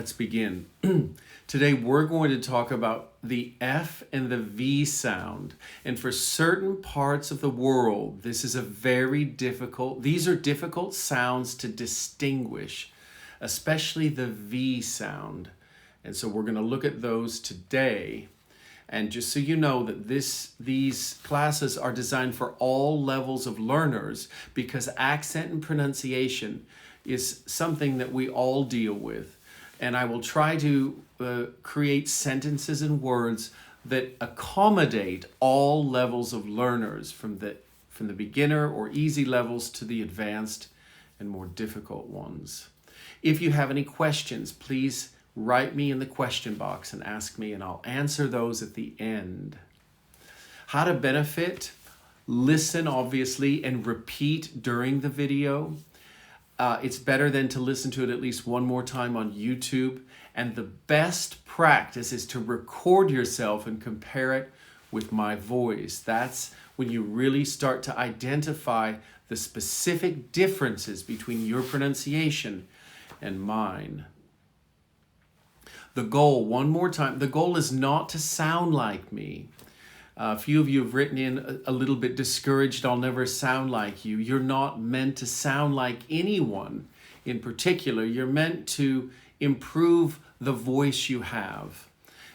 Let's begin. Today we're going to talk about the F and the V sound. And for certain parts of the world, these are difficult sounds to distinguish, especially the V sound. And so we're going to look at those today. And just so you know that these classes are designed for all levels of learners, because accent and pronunciation is something that we all deal with. And I will try to create sentences and words that accommodate all levels of learners, from the beginner or easy levels to the advanced and more difficult ones. If you have any questions, please write me in the question box and ask me, and I'll answer those at the end. How to benefit: listen, obviously, and repeat during the video. It's better than to listen to it at least one more time on YouTube. And the best practice is to record yourself and compare it with my voice. That's when you really start to identify the specific differences between your pronunciation and mine. The goal, one more time, the goal is not to sound like me. A few of you have written in a little bit discouraged, I'll never sound like you. You're not meant to sound like anyone in particular. You're meant to improve the voice you have.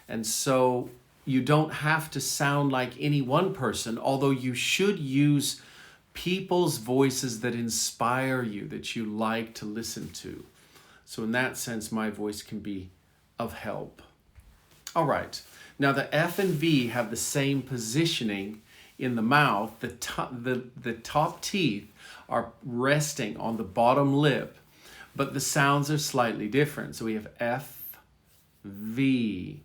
And so you don't have to sound like any one person, although you should use people's voices that inspire you, that you like to listen to. So in that sense, my voice can be of help. All right. Now the F and V have the same positioning in the mouth. The top teeth are resting on the bottom lip, but the sounds are slightly different. So we have F, V.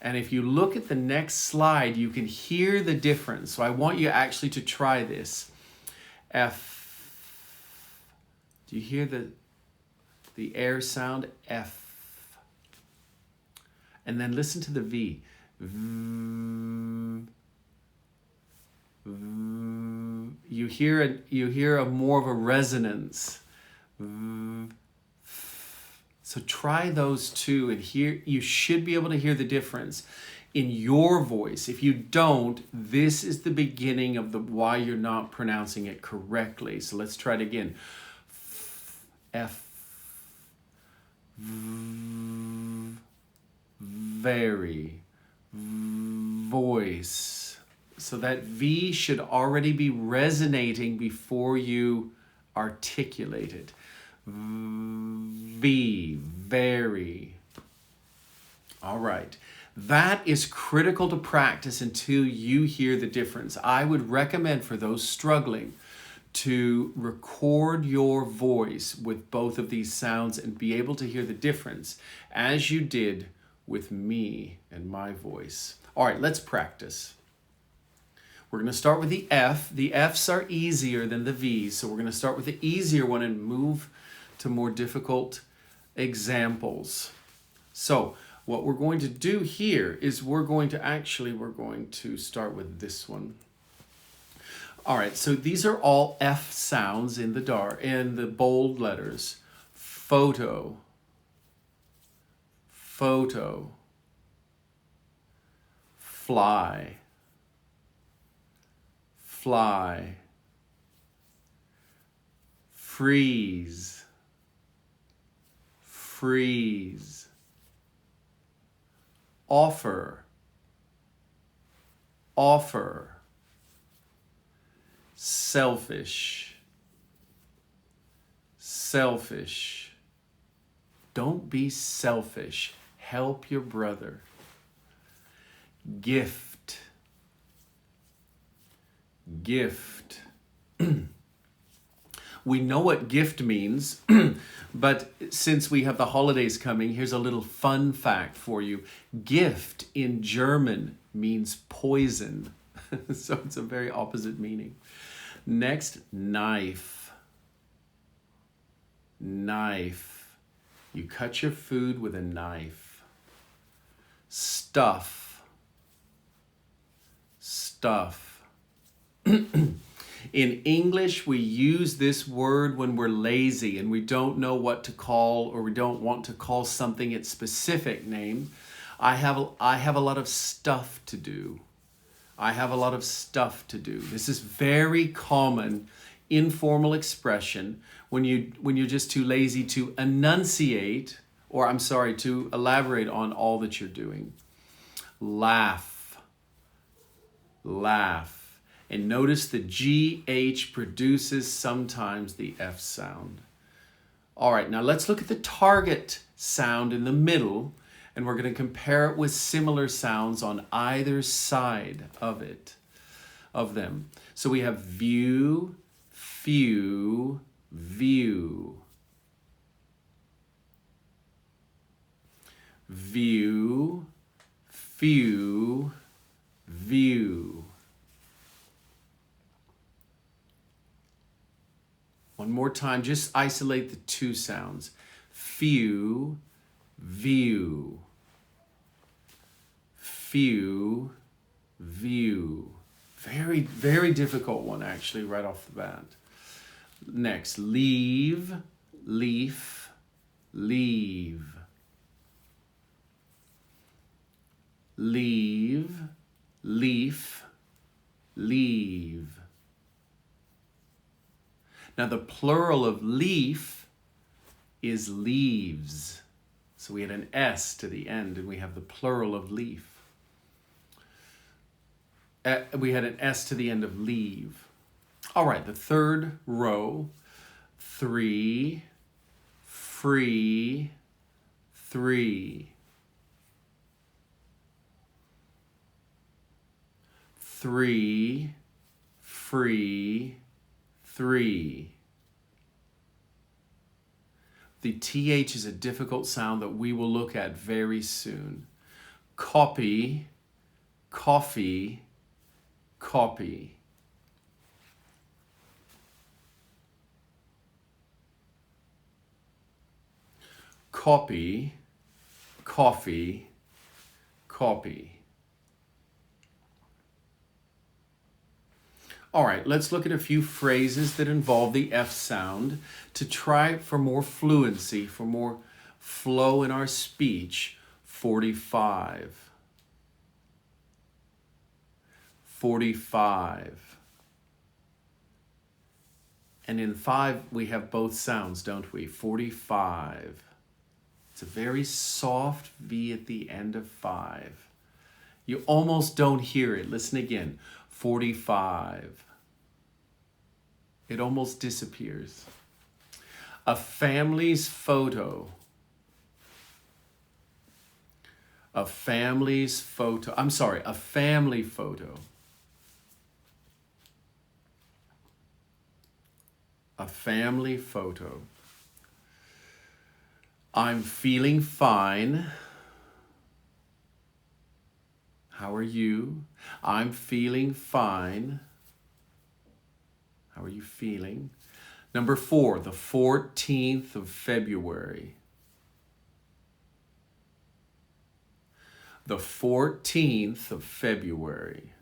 And if you look at the next slide, you can hear the difference. So I want you actually to try this. F. Do you hear the air sound? F. And then listen to the V. You hear a more of a resonance. So try those two, and you should be able to hear the difference in your voice. If you don't, this is the beginning of why you're not pronouncing it correctly. So let's try it again. F. Very. Voice. So that V should already be resonating before you articulate it. V. Very. All right. That is critical to practice until you hear the difference. I would recommend for those struggling to record your voice with both of these sounds and be able to hear the difference as you did with me and my voice. All right, let's practice. We're going to start with the F. The Fs are easier than the Vs, so we're going to start with the easier one and move to more difficult examples. So what we're going to do here is we're going to start with this one. All right, so these are all F sounds in the bold letters. Photo. Photo. Fly. Fly. Freeze. Freeze. Offer. Offer. Selfish. Selfish. Don't be selfish. Help your brother. Gift. Gift. We know what gift means, but since we have the holidays coming, here's a little fun fact for you. Gift in German means poison. So it's a very opposite meaning. Next, knife. Knife. You cut your food with a knife. Stuff. Stuff. In English, we use this word when we're lazy and we don't know what to call, or we don't want to call something its specific name. I have a lot of stuff to do. I have a lot of stuff to do. This is very common informal expression when you're just too lazy to enunciate, or I'm sorry, to elaborate on all that you're doing. Laugh. Laugh. And notice the GH produces sometimes the F sound. All right, now let's look at the target sound in the middle, and we're going to compare it with similar sounds on either side of them. So we have view, few, view. View, few, view. One more time, just isolate the two sounds. Few, view. Few, view. Very, very difficult one, actually, right off the bat. Next, leave, leaf, leave. Leave, leaf, leave. Now the plural of leaf is leaves. So we had an S to the end and we have the plural of leaf. We had an S to the end of leave. All right, the third row, 3, free, 3. 3, free, 3. The TH is a difficult sound that we will look at very soon. Copy, coffee, copy. Copy, coffee, copy. All right, let's look at a few phrases that involve the F sound to try for more fluency, for more flow in our speech. 45. 45. And in 5, we have both sounds, don't we? 45. It's a very soft V at the end of 5. You almost don't hear it. Listen again. 45. It almost disappears. A family's photo. A family's photo. I'm sorry, a family photo. A family photo. I'm feeling fine. How are you? I'm feeling fine. How are you feeling? Number 4, the 14th of February. The 14th of February.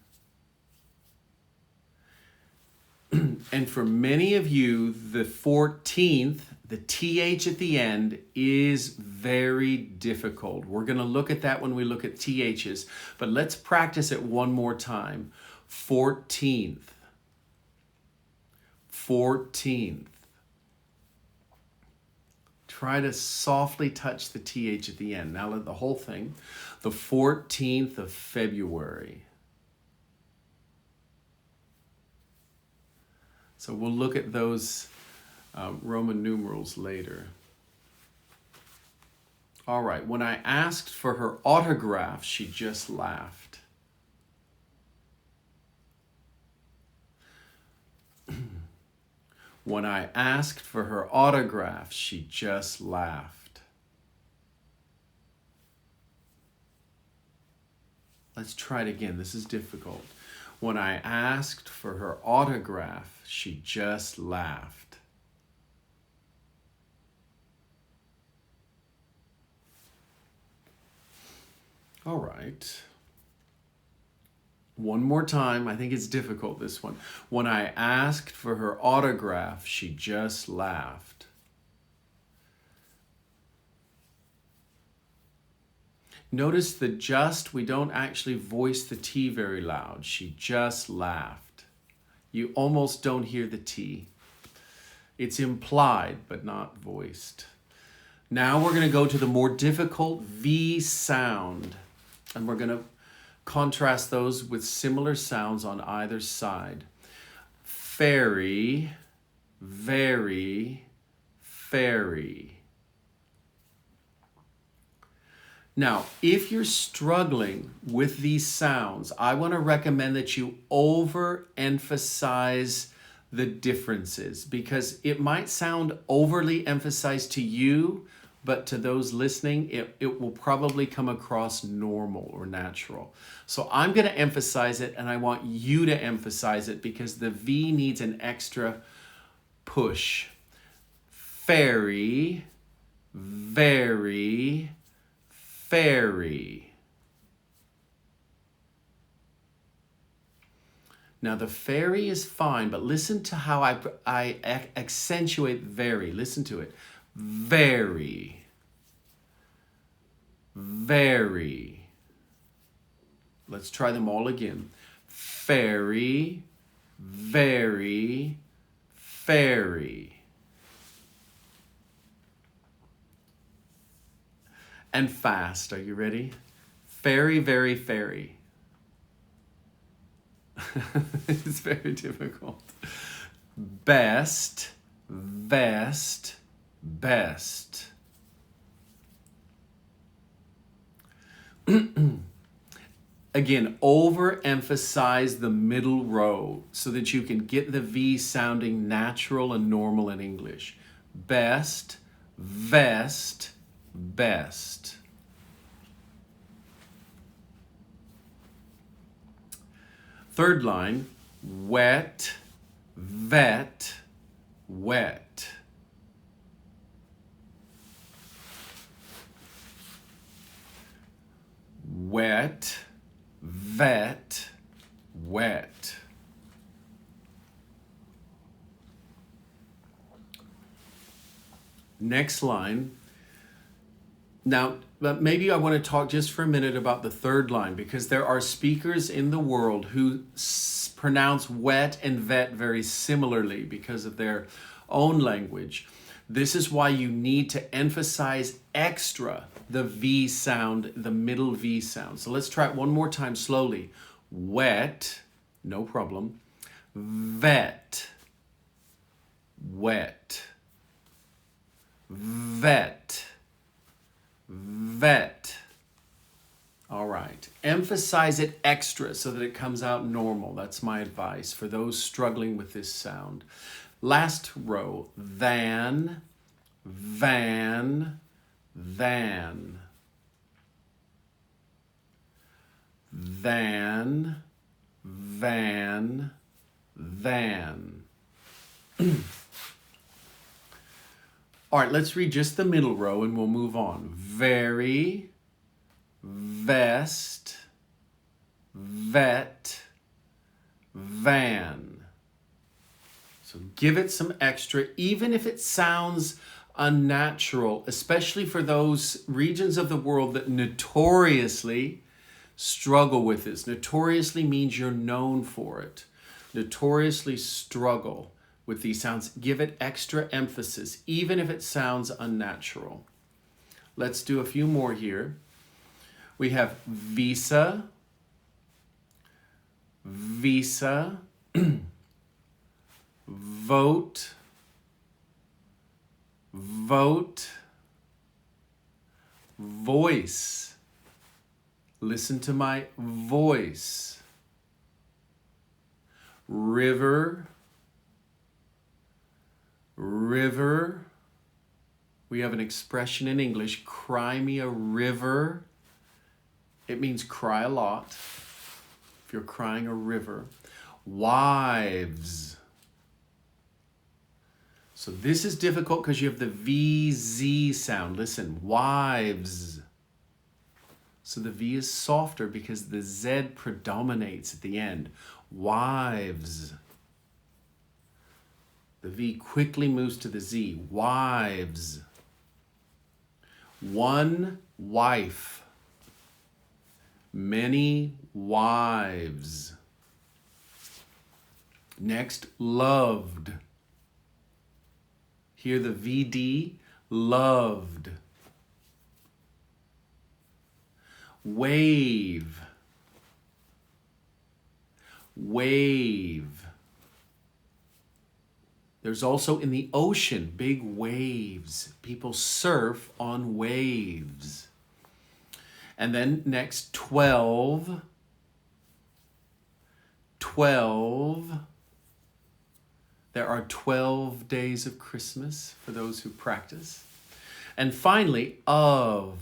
And for many of you, the 14th, the TH at the end is very difficult. We're going to look at that when we look at THs, but let's practice it one more time. 14th. 14th. Try to softly touch the TH at the end. Now let the whole thing. The 14th of February. So we'll look at those Roman numerals later. All right, when I asked for her autograph, she just laughed. When I asked for her autograph, she just laughed. Let's try it again. This is difficult. When I asked for her autograph, she just laughed. All right. One more time. I think it's difficult, this one. When I asked for her autograph, she just laughed. Notice the just, we don't actually voice the T very loud. She just laughed. You almost don't hear the T. It's implied, but not voiced. Now we're going to go to the more difficult V sound. And we're going to contrast those with similar sounds on either side. Ferry, very, ferry. Now, if you're struggling with these sounds, I want to recommend that you overemphasize the differences, because it might sound overly emphasized to you, but to those listening, it will probably come across normal or natural. So I'm going to emphasize it, and I want you to emphasize it because the V needs an extra push. Ferry, very, ferry. Now the ferry is fine, but listen to how I accentuate very. Listen to it. Very, very. Let's try them all again. Ferry, very, ferry. And fast. Are you ready? Ferry, very, ferry. It's very difficult. Best, vest, best. Again, overemphasize the middle row so that you can get the V sounding natural and normal in English. Best, vest, best. Third line, wet, vet, wet. Wet, vet, wet. Next line. Now, maybe I want to talk just for a minute about the third line, because there are speakers in the world who pronounce wet and vet very similarly because of their own language. This is why you need to emphasize extra the V sound, the middle V sound. So let's try it one more time slowly. Wet, no problem. Vet, wet. Vet, vet. All right. Emphasize it extra so that it comes out normal. That's my advice for those struggling with this sound. Last row. Van, van, van. Van, van, van. All right, let's read just the middle row and we'll move on. Very, vest, vet, van. So give it some extra, even if it sounds unnatural, especially for those regions of the world that notoriously struggle with this. Notoriously means you're known for it. Notoriously struggle with these sounds. Give it extra emphasis, even if it sounds unnatural. Let's do a few more here. We have visa, visa, vote, vote, voice. Listen to my voice. River, river. We have an expression in English, cry me a river. It means cry a lot. If you're crying a river. Wives. So this is difficult because you have the VZ sound. Listen, wives. So the V is softer because the Z predominates at the end. Wives. The V quickly moves to the Z. Wives. One wife. Many wives. Next, loved. Here the VD, loved. Wave. Wave. There's also in the ocean, big waves. People surf on waves. And then next, 12. 12. There are 12 days of Christmas for those who practice. And finally, of.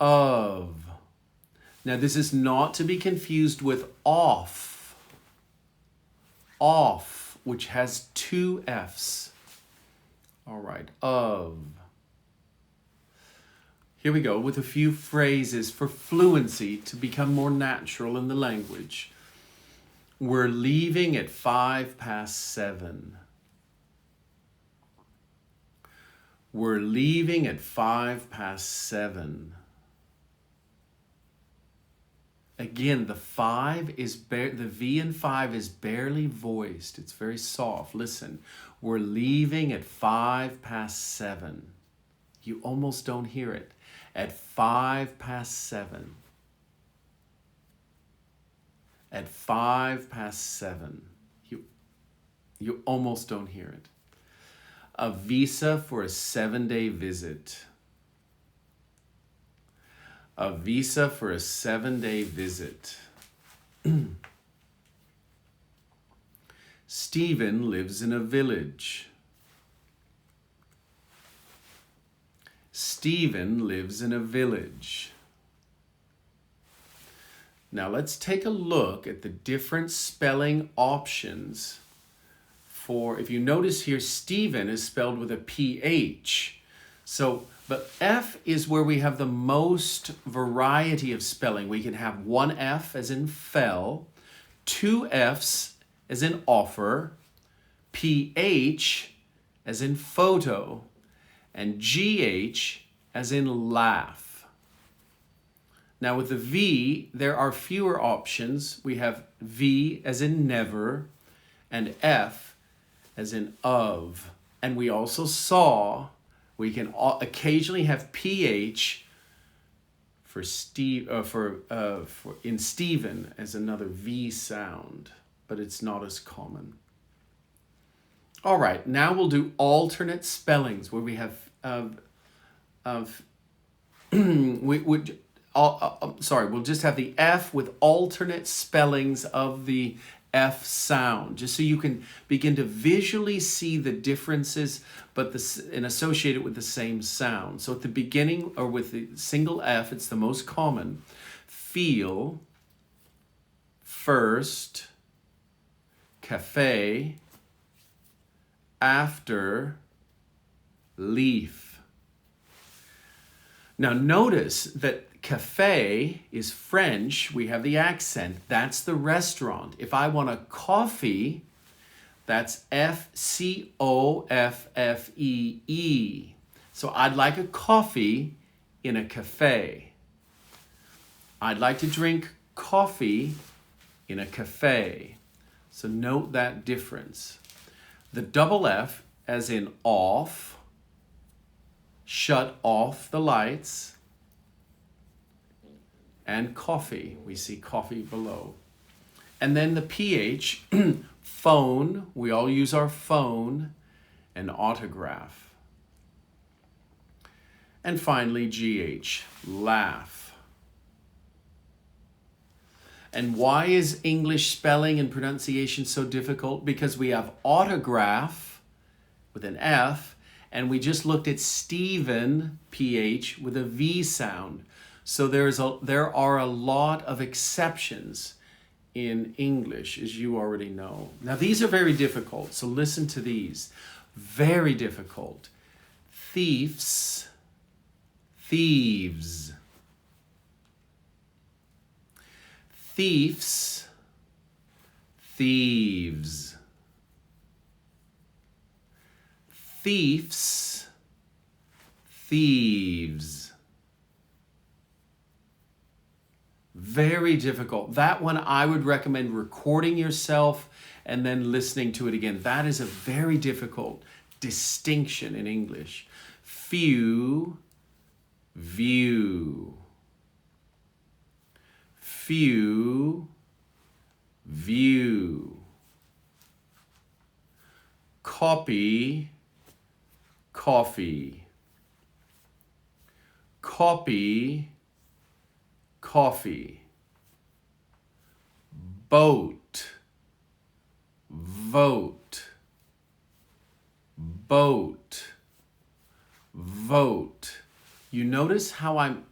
Of. Now this is not to be confused with off. Off, which has two F's. All right, of. Here we go with a few phrases for fluency to become more natural in the language. We're leaving at 7:05. We're leaving at 7:05. Again, the V in 5 is barely voiced. It's very soft. Listen, we're leaving at 7:05. You almost don't hear it. At 7:05. At 7:05. You almost don't hear it. A visa for a 7-day visit. A visa for a 7-day visit. Stephen lives in a village. Stephen lives in a village. Now let's take a look at the different spelling options for, if you notice here, Stephen is spelled with a PH. But F is where we have the most variety of spelling. We can have one F as in fell, two Fs as in offer, PH as in photo, and GH as in laugh. Now with the V, there are fewer options. We have V as in never and F as in of. And we also saw we can occasionally have PH for in Stephen as another V sound, but it's not as common. All right, now we'll do alternate spellings where we have we'll just have the F with alternate spellings of the F sound, just so you can begin to visually see the differences, and associate it with the same sound. So at the beginning, or with the single F, it's the most common. Feel, first, cafe, after, leaf. Now notice that cafe is French. We have the accent. That's the restaurant. If I want a coffee, that's FCOFFEE. So I'd like a coffee in a cafe. I'd like to drink coffee in a cafe. So note that difference. The double F as in off, shut off the lights, and coffee. We see coffee below. And then the PH, phone, we all use our phone, and autograph. And finally, GH, laugh. And why is English spelling and pronunciation so difficult? Because we have autograph with an F, and we just looked at Stephen, PH, with a V sound. So there are a lot of exceptions in English, as you already know. Now these are very difficult, so listen to these. Very difficult. Thieves, thieves. thieves, thieves. Thiefs, thieves. Very difficult. That one I would recommend recording yourself and then listening to it again. That is a very difficult distinction in English. Few, view. Few, view. Copy, coffee. Copy, coffee. Boat, vote. Boat, vote. You notice how I'm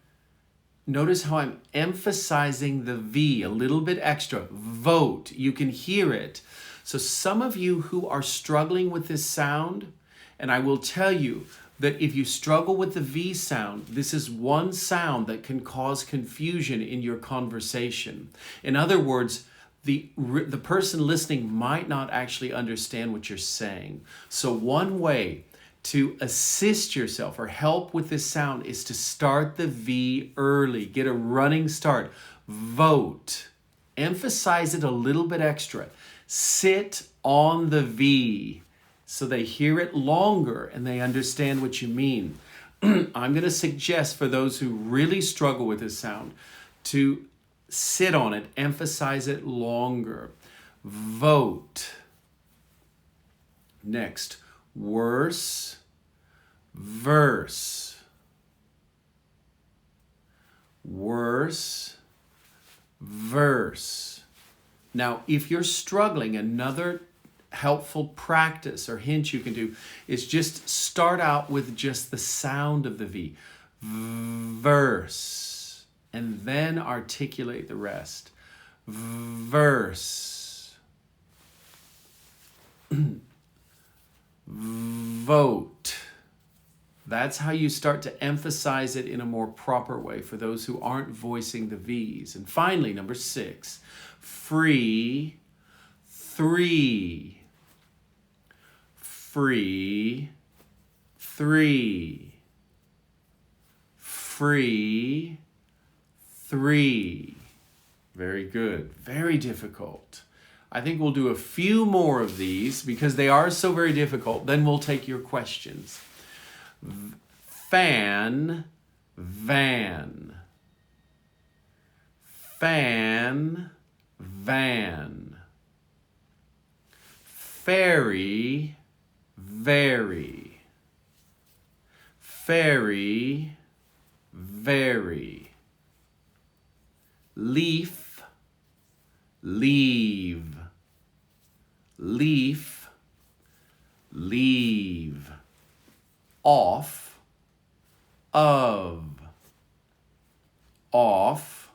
emphasizing the V a little bit extra. Vote. You can hear it. So some of you who are struggling with this sound, and I will tell you that if you struggle with the V sound, this is one sound that can cause confusion in your conversation. In other words, the person listening might not actually understand what you're saying. So one way to assist yourself or help with this sound is to start the V early. Get a running start. Vote. Emphasize it a little bit extra. Sit on the V so they hear it longer and they understand what you mean. I'm going to suggest for those who really struggle with this sound to sit on it, emphasize it longer. Vote. Next, worse, verse. Worse, verse. Now, if you're struggling, another helpful practice or hint you can do is just start out with just the sound of the V. Verse. And then articulate the rest. Verse. Vote. That's how you start to emphasize it in a more proper way for those who aren't voicing the V's. And finally, number 6, free, three. Free, three. Free, three. Very good. Very difficult. I think we'll do a few more of these because they are so very difficult. Then we'll take your questions. Fan, van. Fan, van. Ferry, very. Ferry, very. Leaf, leave. Leaf, leave. Off, of. Off,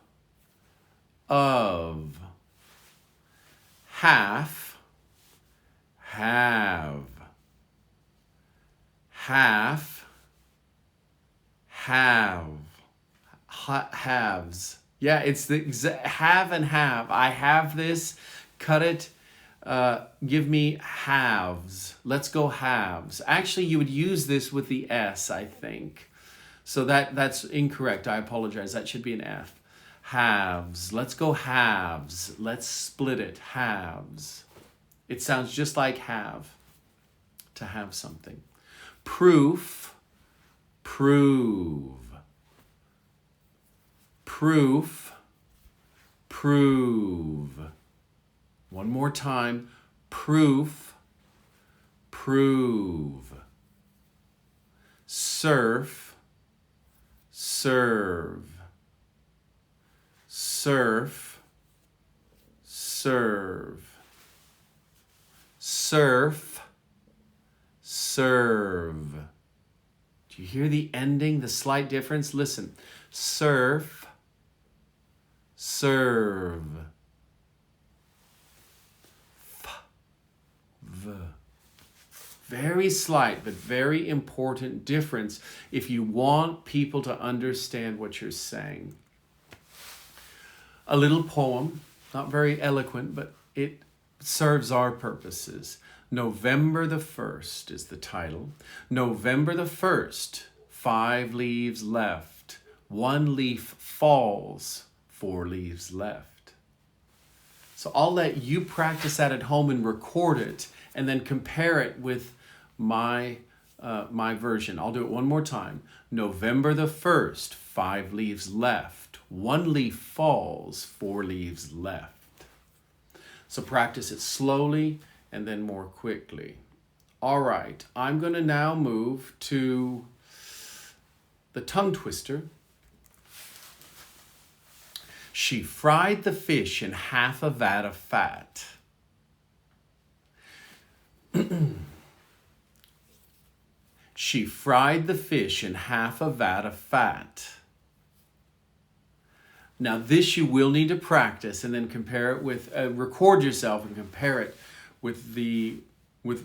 of. Half, have. Half, have. Halves. Yeah, it's the have and have. I have this, cut it, give me halves. Let's go halves. Actually, you would use this with the S, I think. So that's incorrect. I apologize. That should be an F. Halves. Let's go halves. Let's split it. Halves. It sounds just like have, to have something. Proof, prove. Proof, prove. One more time. Proof, prove. Surf, serve. Surf, serve. Surf, serve. Do you hear the ending, the slight difference? Listen. Surf, serve. F, v. Very slight, but very important difference if you want people to understand what you're saying. a little poem, not very eloquent, but it serves our purposes. November the 1st is the title. November the 1st, 5 leaves left. 1 leaf falls, 4 leaves left. So I'll let you practice that at home and record it and then compare it with my version. I'll do it one more time. November the 1st, 5 leaves left. 1 leaf falls, 4 leaves left. So practice it slowly and then more quickly. All right, I'm going to now move to the tongue twister. She fried the fish in half a vat of fat. She fried the fish in half a vat of fat. Now this you will need to practice and then compare it with, record yourself and compare it with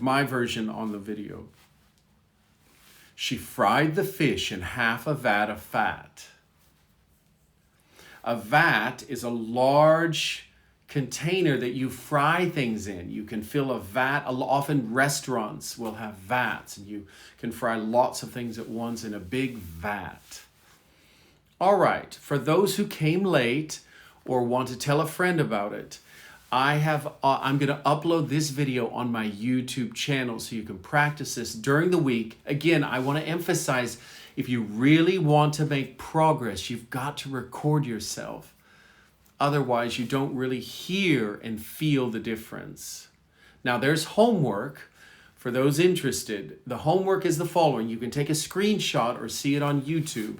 my version on the video. She fried the fish in half a vat of fat. A vat is a large container that you fry things in. You can fill a vat. Often restaurants will have vats and you can fry lots of things at once in a big vat. All right, for those who came late or want to tell a friend about it, I'm going to upload this video on my YouTube channel so you can practice this during the week. Again, I want to emphasize, if you really want to make progress, you've got to record yourself. Otherwise, you don't really hear and feel the difference. Now, there's homework for those interested. The homework is the following. You can take a screenshot or see it on YouTube.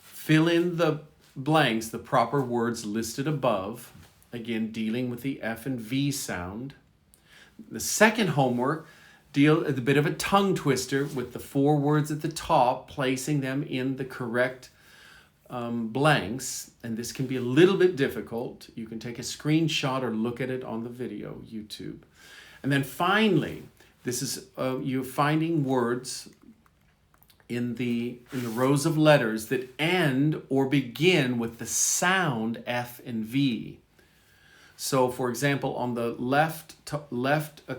Fill in the blanks, the proper words listed above. Again, dealing with the F and V sound. The second homework, deal a bit of a tongue twister with the 4 words at the top, placing them in the correct blanks. And this can be a little bit difficult. You can take a screenshot or look at it on the video, YouTube. And then finally, this is you're finding words in the rows of letters that end or begin with the sound F and V. So, for example, on the left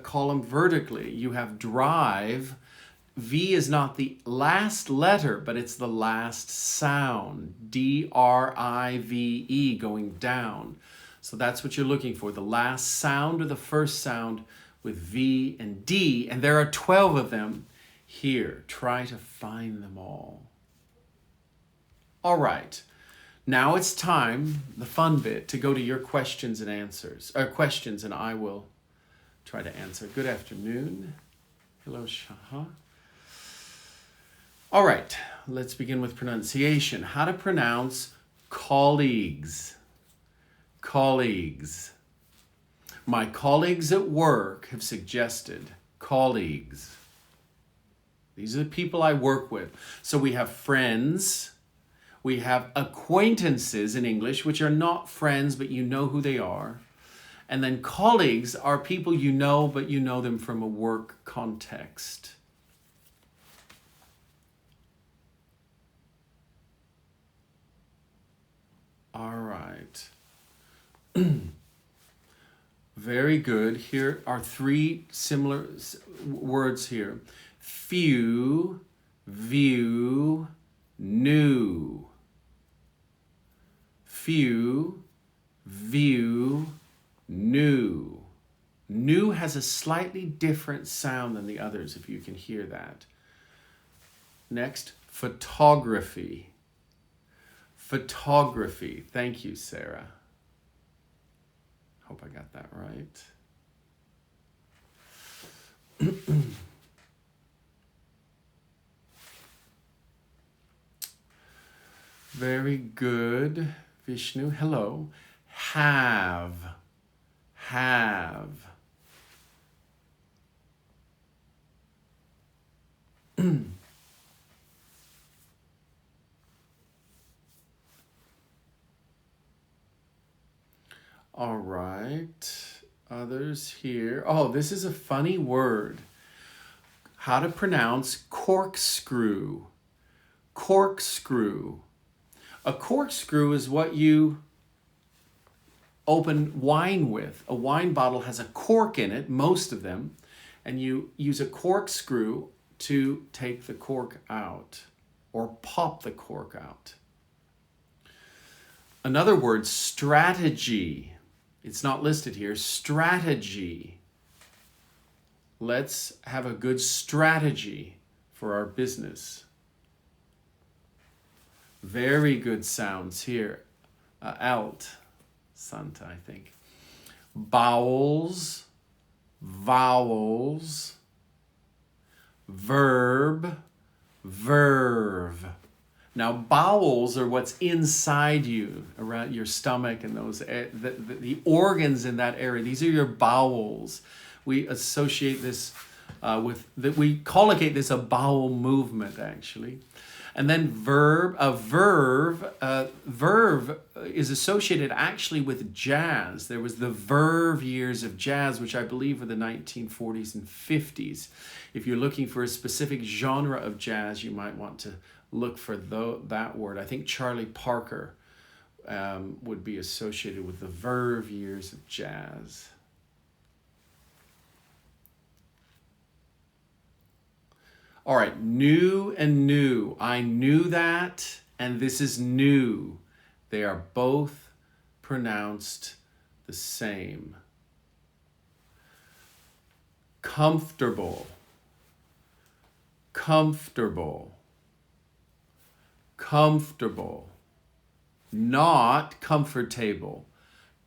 column vertically, you have drive. V is not the last letter, but it's the last sound. D-R-I-V-E, going down. So that's what you're looking for, the last sound or the first sound with V and D. And there are 12 of them here. Try to find them all. All right. Now it's time, the fun bit, to go to your questions and answers. Questions, and I will try to answer. Good afternoon. Hello, Shaha. All right, let's begin with pronunciation. How to pronounce colleagues. Colleagues. My colleagues at work have suggested colleagues. These are the people I work with. So we have friends. We have acquaintances in English, which are not friends, but you know who they are. And then colleagues are people you know, but you know them from a work context. All right. Very good. Here are 3 similar words here. Few, view, new. Few, view, new. New has a slightly different sound than the others, if you can hear that. Next, photography. Photography. Thank you, Sarah. Hope I got that right. Very good. Vishnu, hello. Have. All right. Others here. Oh, this is a funny word. How to pronounce corkscrew. Corkscrew. A corkscrew is what you open wine with. A wine bottle has a cork in it, most of them, and you use a corkscrew to take the cork out or pop the cork out. Another word, strategy. It's not listed here. Strategy. Let's have a good strategy for our business. Very good sounds here. Alt, Santa, I think. Bowels, vowels, verb, verve. Now, bowels are what's inside you, around your stomach and those the organs in that area. These are your bowels. We associate this we collocate this a bowel movement, actually. And then verve is associated actually with jazz. There was the verve years of jazz, which I believe were the 1940s and 50s. If you're looking for a specific genre of jazz, you might want to look for that word. I think Charlie Parker would be associated with the verve years of jazz. All right, new and new. I knew that, and this is new. They are both pronounced the same. Comfortable, comfortable, comfortable. Not comfort table,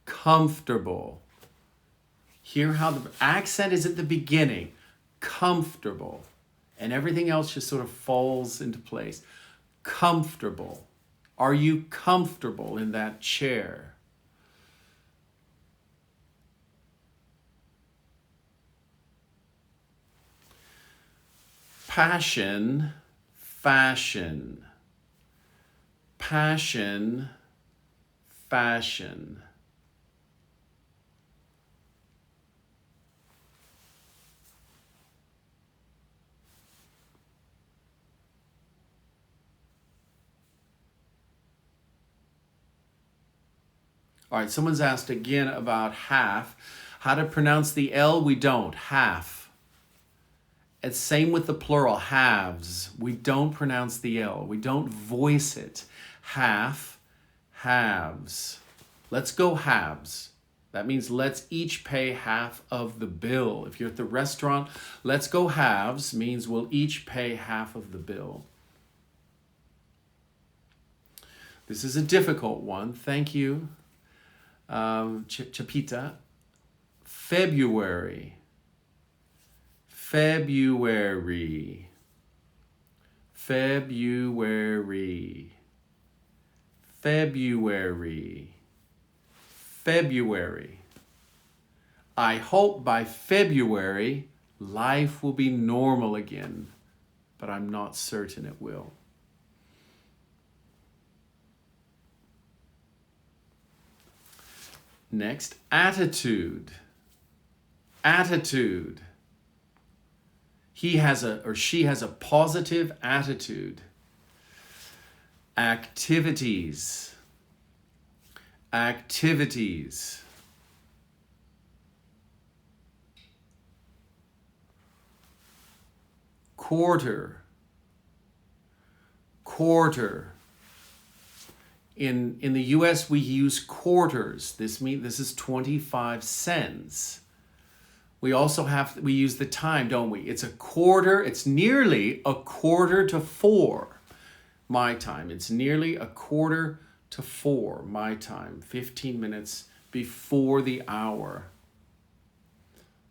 comfortable. Hear how the accent is at the beginning, comfortable. And everything else just sort of falls into place. Comfortable. Are you comfortable in that chair? Passion, fashion. Passion, fashion. All right, someone's asked again about half. How to pronounce the L? We don't. Half. It's same with the plural, halves. We don't pronounce the L. We don't voice it. Half, halves. Let's go halves. That means let's each pay half of the bill. If you're at the restaurant, let's go halves means we'll each pay half of the bill. This is a difficult one. Thank you. Chapita. February, February, February, February, February. I hope by February life will be normal again, but I'm not certain it will. Next, attitude. Attitude. He has or she has a positive attitude. Activities. Activities. Quarter. Quarter. In the US, we use quarters. This is 25 cents. We also we use the time, don't we? It's a quarter, it's nearly a quarter to 4 my time. It's nearly a quarter to 4 my time, 15 minutes before the hour.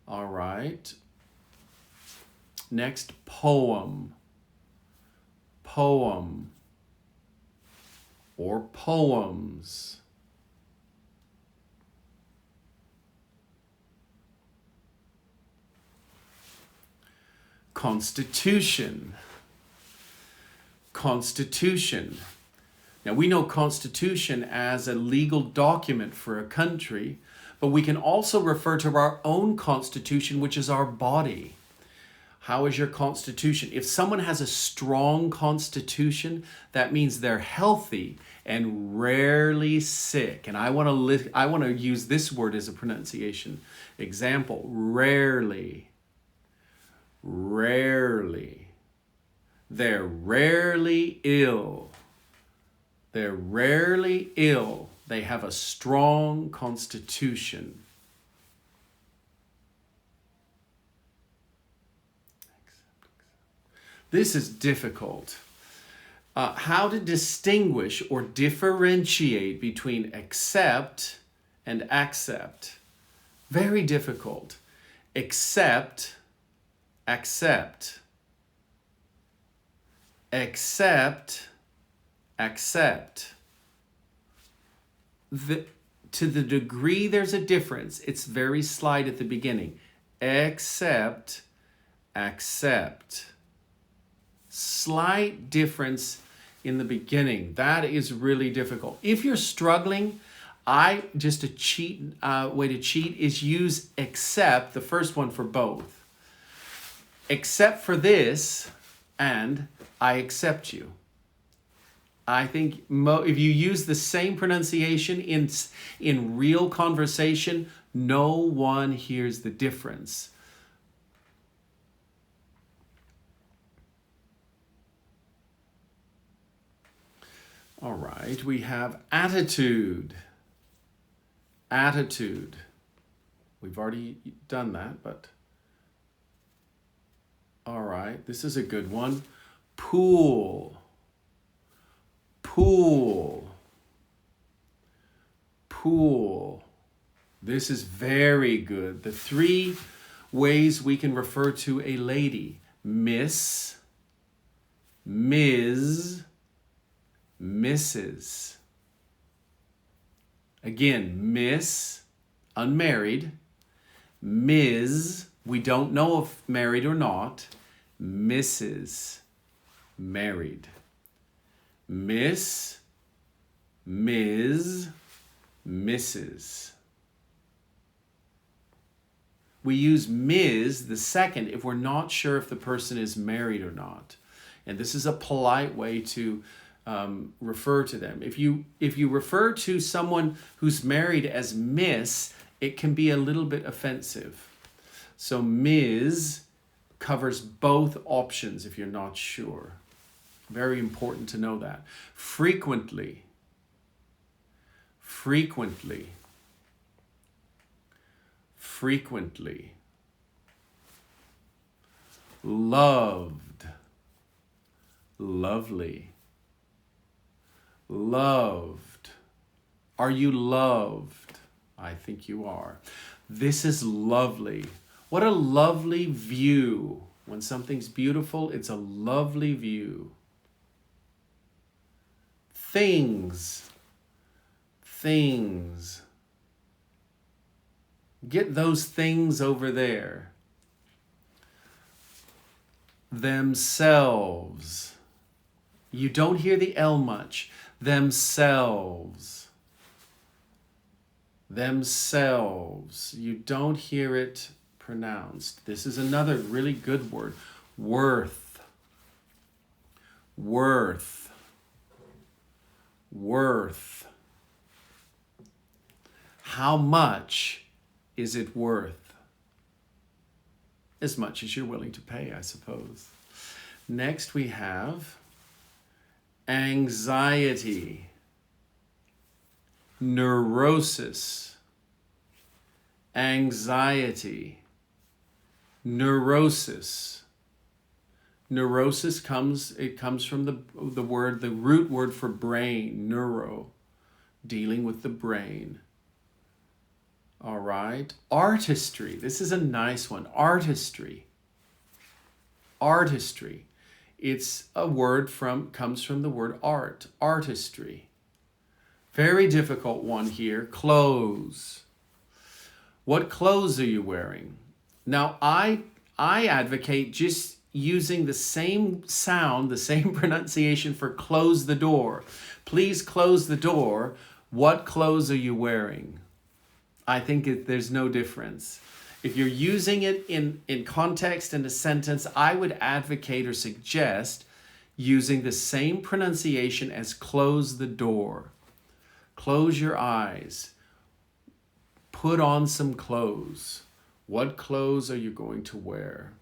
All right. Next, poem. Poem. Or poems. Constitution. Constitution. Now we know constitution as a legal document for a country, but we can also refer to our own constitution, which is our body. How is your constitution? If someone has a strong constitution, that means they're healthy and rarely sick. And I want to use this word as a pronunciation example. Rarely. Rarely. They're rarely ill. They're rarely ill. They have a strong constitution. This is difficult. How to distinguish or differentiate between accept and accept. Very difficult. Accept, accept. Accept, accept. To the degree there's a difference, it's very slight at the beginning. Accept, accept. Slight difference in the beginning. That is really difficult. If you're struggling, way to cheat is use accept, the first one for both. Except for this, and I accept you. I think if you use the same pronunciation in real conversation, no one hears the difference. All right, we have attitude. Attitude. We've already done that, but all right, this is a good one. Pool. Pool. Pool. This is very good. The three ways we can refer to a lady: Miss, Ms, Mrs. Again, Miss, unmarried. Ms, we don't know if married or not. Mrs, married. Miss, Ms, Mrs. We use Ms, the second, if we're not sure if the person is married or not. And this is a polite way to refer to them. If you refer to someone who's married as Miss, it can be a little bit offensive. So Ms covers both options if you're not sure. Very important to know that. Frequently. Frequently. Frequently. Loved. Lovely. Loved. Are you loved? I think you are. This is lovely. What a lovely view. When something's beautiful, it's a lovely view. Things. Things. Get those things over there. Themselves. You don't hear the L much. Themselves. Themselves. You don't hear it pronounced. This is another really good word. Worth. Worth. Worth. How much is it worth? As much as you're willing to pay, I suppose. Next we have anxiety, neurosis, anxiety, neurosis. Neurosis comes from the root word for brain, neuro, dealing with the brain. All right. Artistry. This is a nice one. Artistry. Artistry. It's a word comes from the word art. Artistry. Very difficult one here. Clothes. What clothes are you wearing? Now, I advocate just using the same sound, the same pronunciation for close the door. Please close the door. What clothes are you wearing? I think there's no difference. If you're using it in context in a sentence, I would advocate or suggest using the same pronunciation as close the door. Close your eyes. Put on some clothes. What clothes are you going to wear?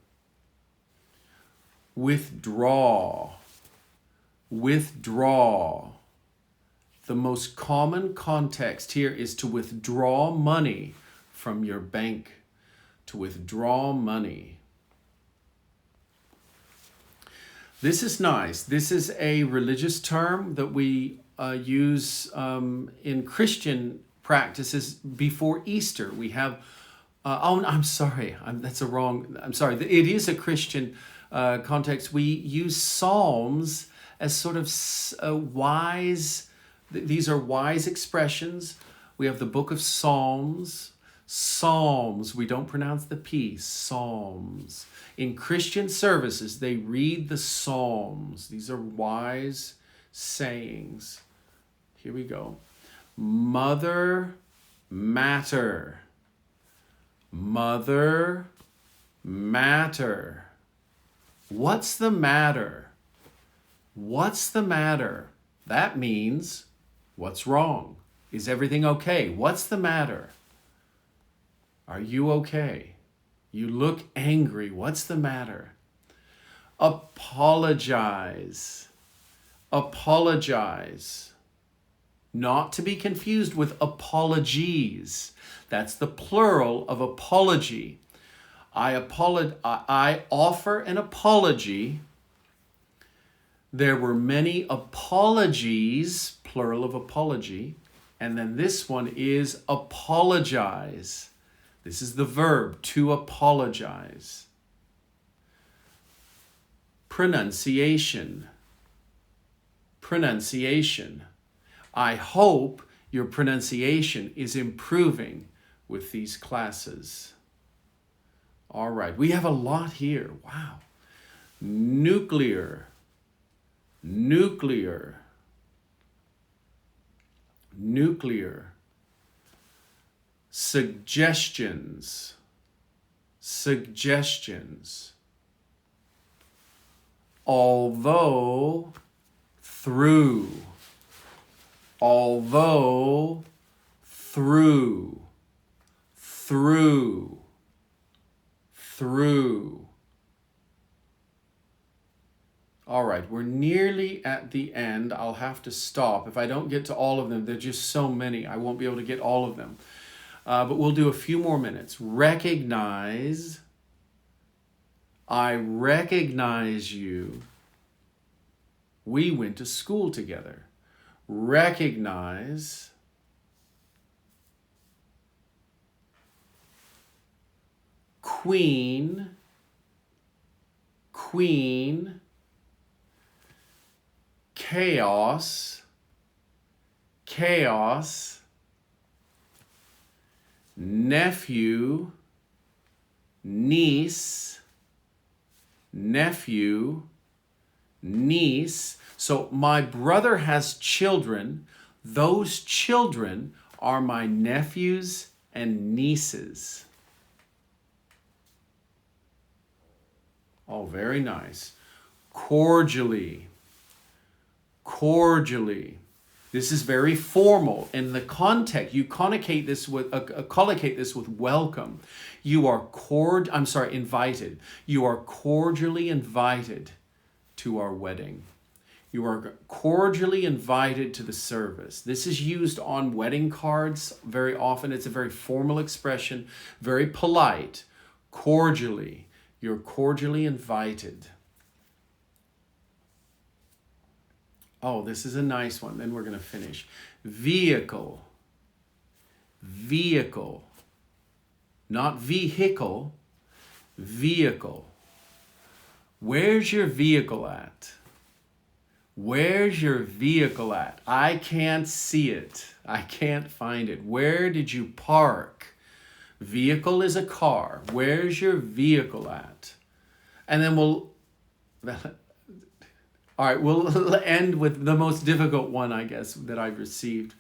Withdraw. Withdraw. The most common context here is to withdraw money from your bank. To withdraw money. This is nice. This is a religious term that we use in Christian practices before Easter. We have, I'm sorry, I'm sorry. It is a Christian context. We use Psalms as sort of wise, these are wise expressions. We have the book of Psalms. Psalms, we don't pronounce the P, Psalms. In Christian services, they read the Psalms. These are wise sayings. Here we go. Mother matter. Mother matter. What's the matter? What's the matter? That means, what's wrong? Is everything okay? What's the matter? Are you okay? You look angry. What's the matter? Apologize. Apologize. Not to be confused with apologies. That's the plural of apology. I offer an apology. There were many apologies, plural of apology, and then this one is apologize. This is the verb, to apologize. Pronunciation. Pronunciation. I hope your pronunciation is improving with these classes. All right, we have a lot here. Wow. Nuclear. Nuclear. Nuclear. Suggestions. Suggestions. Although, through. Although, through. Through. Through. All right, we're nearly at the end. I'll have to stop. If I don't get to all of them, there's just so many. I won't be able to get all of them. But we'll do a few more minutes. Recognize. I recognize you. We went to school together. Recognize. Queen. Queen. Chaos. Chaos. Nephew. Niece. Nephew. Niece. So my brother has children. Those children are my nephews and nieces. Oh, very nice. Cordially. Cordially. This is very formal in the context. You collocate this with welcome. You are invited. You are cordially invited to our wedding. You are cordially invited to the service. This is used on wedding cards very often. It's a very formal expression, very polite. Cordially. You're cordially invited. Oh, this is a nice one. Then we're going to finish. Vehicle. Vehicle. Not vehicle. Vehicle. Where's your vehicle at? Where's your vehicle at? I can't see it. I can't find it. Where did you park? Vehicle is a car. Where's your vehicle at? And then we'll end with the most difficult one, I guess, that I've received.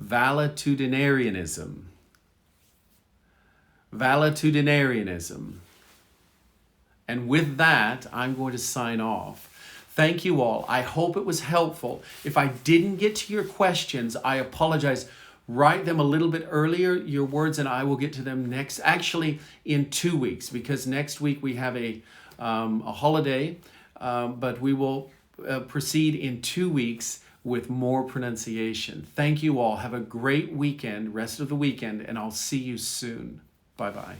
Valetudinarianism. Valetudinarianism. And with that, I'm going to sign off. Thank you all. I hope it was helpful. If I didn't get to your questions, I apologize. Write them a little bit earlier, your words, and I will get to them actually in 2 weeks, because next week we have a holiday, but we will proceed in 2 weeks with more pronunciation. Thank you all. Have a great weekend, rest of the weekend, and I'll see you soon. Bye-bye.